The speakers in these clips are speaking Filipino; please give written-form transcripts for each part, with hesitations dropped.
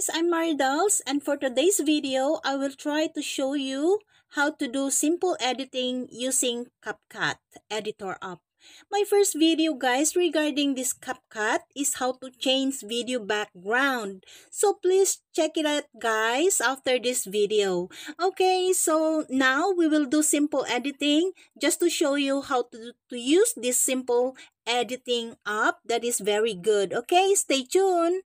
guys, I'm Maridals, and for today's video, I will try to show you how to do simple editing using CapCut Editor app. My first video guys regarding this CapCut is how to change video background. So please check it out guys after this video. Okay, so now we will do simple editing just to show you how to use this simple editing app that is very good. Okay, stay tuned.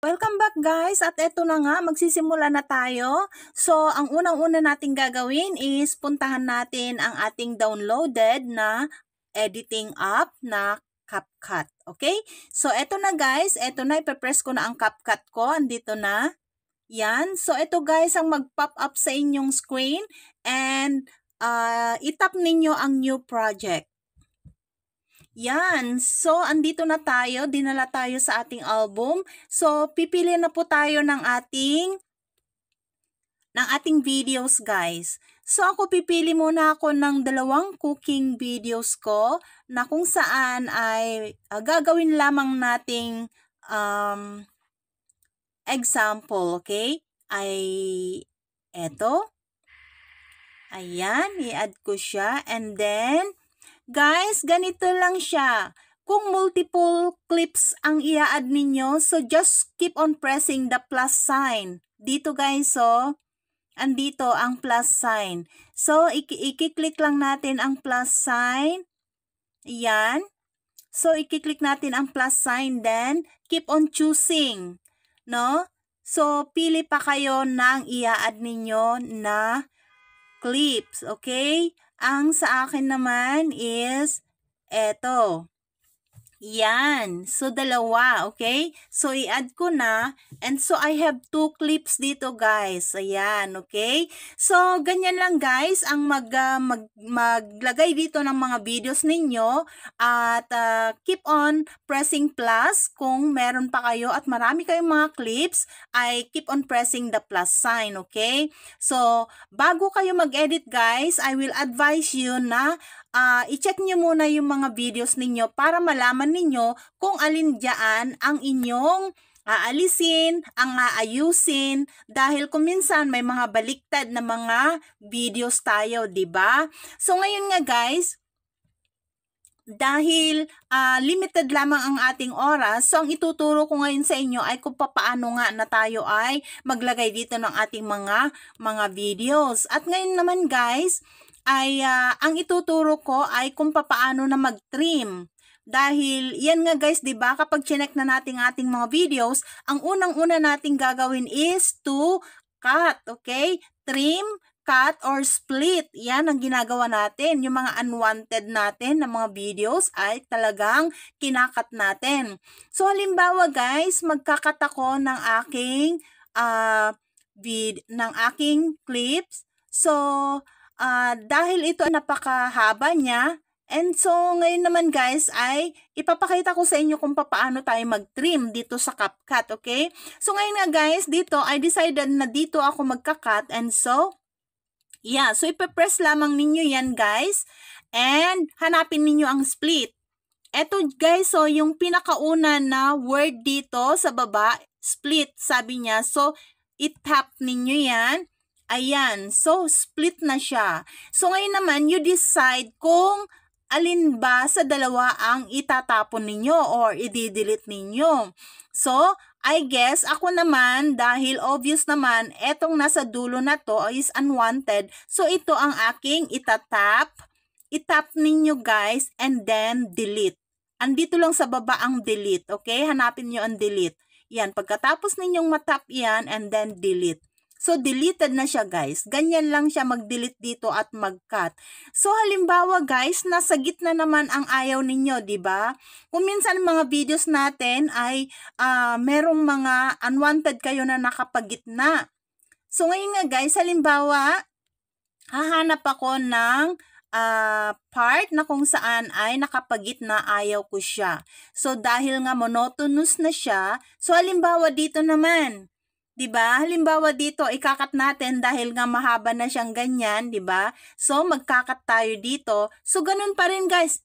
Welcome back guys, at eto na nga, magsisimula na tayo. So, ang unang-una nating gagawin is puntahan natin ang ating downloaded na editing app na CapCut. Okay? So, eto na guys, eto na, ipe-press ko na ang CapCut ko, andito na. Yan. So, eto guys ang mag-pop up sa inyong screen and itap ninyo ang new project. Yan. So, andito na tayo. Dinala tayo sa ating album. So, pipili na po tayo ng ating videos, guys. So, ako pipili muna ako ng 2 cooking videos ko na kung saan ay gagawin lamang nating example, okay? Ay eto. Ayan, i-add ko siya and then guys, ganito lang siya. Kung multiple clips ang i-add ninyo, so just keep on pressing the plus sign. Dito guys, so, andito ang plus sign. So, i-click lang natin ang plus sign. Yan. So, i-click natin ang plus sign, then keep on choosing. No? So, pili pa kayo ng i-add ninyo na clips. Okay? Ang sa akin naman is eto. Yan. So, 2. Okay? So, i-add ko na. And so, I have 2 clips dito, guys. Ayan. Okay? So, ganyan lang, guys, ang maglagay dito ng mga videos ninyo. At keep on pressing plus kung meron pa kayo at marami kayong mga clips, ay keep on pressing the plus sign. Okay? So, bago kayo mag-edit, guys, I will advise you na i-check nyo muna yung mga videos ninyo para malaman ninyo kung alin dyan ang inyong aalisin, ang aayusin, dahil kung minsan may mga baliktad na mga videos tayo, diba? So ngayon nga guys, dahil limited lamang ang ating oras, so ang ituturo ko ngayon sa inyo ay kung paano nga na tayo ay maglagay dito ng ating mga videos. At ngayon naman guys, ay ang ituturo ko ay kung paano na mag-trim. Dahil yan nga guys, 'di ba? Kapag chinek na natin ating mga videos, ang unang-una nating gagawin is to cut, okay? Trim, cut or split. Yan ang ginagawa natin. Yung mga unwanted natin na mga videos ay talagang kinakat natin. So halimbawa guys, magkakat ako ng aking clips. So dahil ito napakahaba niya, and so ngayon naman guys ay ipapakita ko sa inyo kung paano tayo mag-trim dito sa CapCut, okay? So ngayon nga guys, dito I decided na dito ako magka-cut, and so yeah, so ipe-press lamang ninyo yan guys and hanapin ninyo ang split. Eto guys, so yung pinakauna na word dito sa baba, split sabi niya, so i-tap ninyo yan. Ayan, so split na siya. So ngayon naman, you decide kung alin ba sa dalawa ang itatapon ninyo or i-delete ninyo. So, I guess ako naman, dahil obvious naman, etong nasa dulo na to is unwanted. So ito ang aking itatap. Itap ninyo guys and then delete. Andito lang sa baba ang delete, okay? Hanapin nyo ang delete. Yan, pagkatapos ninyong matap yan and then delete. So, deleted na siya guys. Ganyan lang siya mag-delete dito at mag-cut. So, halimbawa guys, nasa gitna naman ang ayaw ninyo, di ba? Kung minsan mga videos natin ay merong mga unwanted kayo na nakapagitna. So, ngayon nga guys, halimbawa, hahanap ako ng part na kung saan ay nakapagitna, ayaw ko siya. So, dahil nga monotonous na siya, so halimbawa dito naman, diba? Halimbawa dito, ikakat natin dahil nga mahaba na siyang ganyan, diba? So, magkakat tayo dito. So, ganun pa rin guys.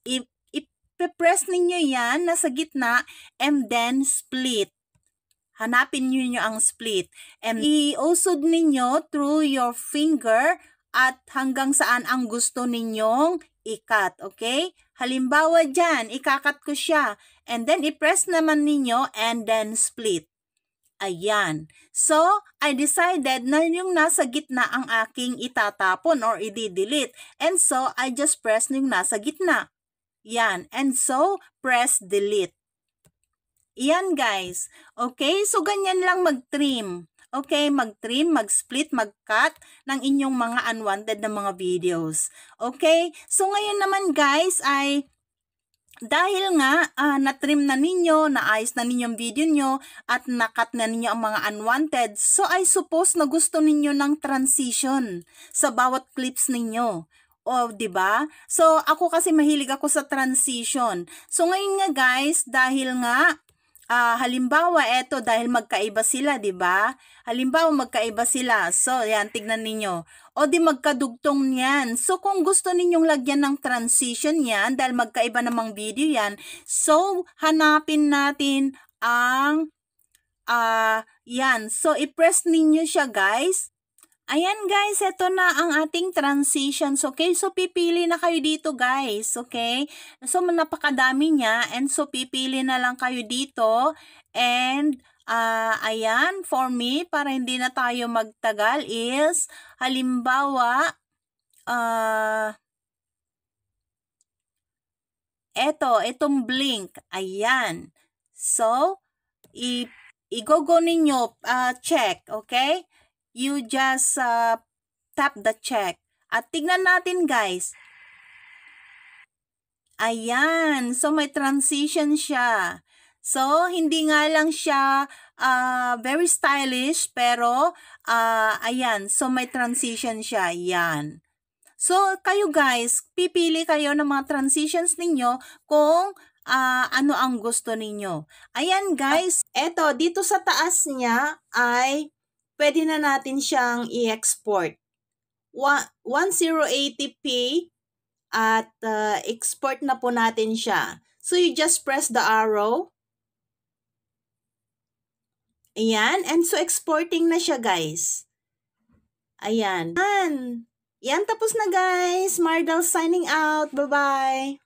I-press ninyo yan nasa gitna and then split. Hanapin niyo ang split. And iusod ninyo through your finger at hanggang saan ang gusto ninyong i-cut. Okay? Halimbawa dyan, ikakat ko siya. And then, i-press naman ninyo and then split. Ayan. So, I decided na yung nasa gitna ang aking itatapon or i-delete. And so, I just press yung nasa gitna. Yan. And so, press delete. Yan guys. Okay, so ganyan lang mag-trim. Okay, mag-trim, mag-split, mag-cut ng inyong mga unwanted na mga videos. Okay, so ngayon naman guys ay dahil nga na-trim na ninyo, naayos na ninyo ang video nyo at na-cut na ninyo ang mga unwanted, so I suppose na gusto ninyo ng transition sa bawat clips ninyo. O, 'di ba? So ako kasi mahilig ako sa transition. So ngayon nga guys, dahil nga halimbawa, eto, dahil magkaiba sila, di ba? Halimbawa, magkaiba sila. So, yan, tignan ninyo. O di magkadugtong yan. So, kung gusto ninyong lagyan ng transition yan, dahil magkaiba namang video yan, so, hanapin natin ang, yan. So, i-press ninyo siya, guys. Ayan guys, ito na ang ating transitions, okay? So, pipili na kayo dito guys, okay? So, napakadami niya and so, pipili na lang kayo dito and, ayan, for me, para hindi na tayo magtagal is, halimbawa, itong blink, ayan. So, i-go ninyo, check, okay? You just tap the check. At tignan natin guys. Ayan. So may transition siya. So hindi nga lang siya very stylish pero ayan. So may transition siya. Ayan. So kayo guys, pipili kayo ng mga transitions ninyo kung ano ang gusto ninyo. Ayan guys. Eto, dito sa taas niya ay pwede na natin siyang i-export. 1080p at export na po natin siya. So, you just press the arrow. Ayan. And so, exporting na siya, guys. Ayan. Yan, tapos na, guys. Mardal signing out. Bye-bye.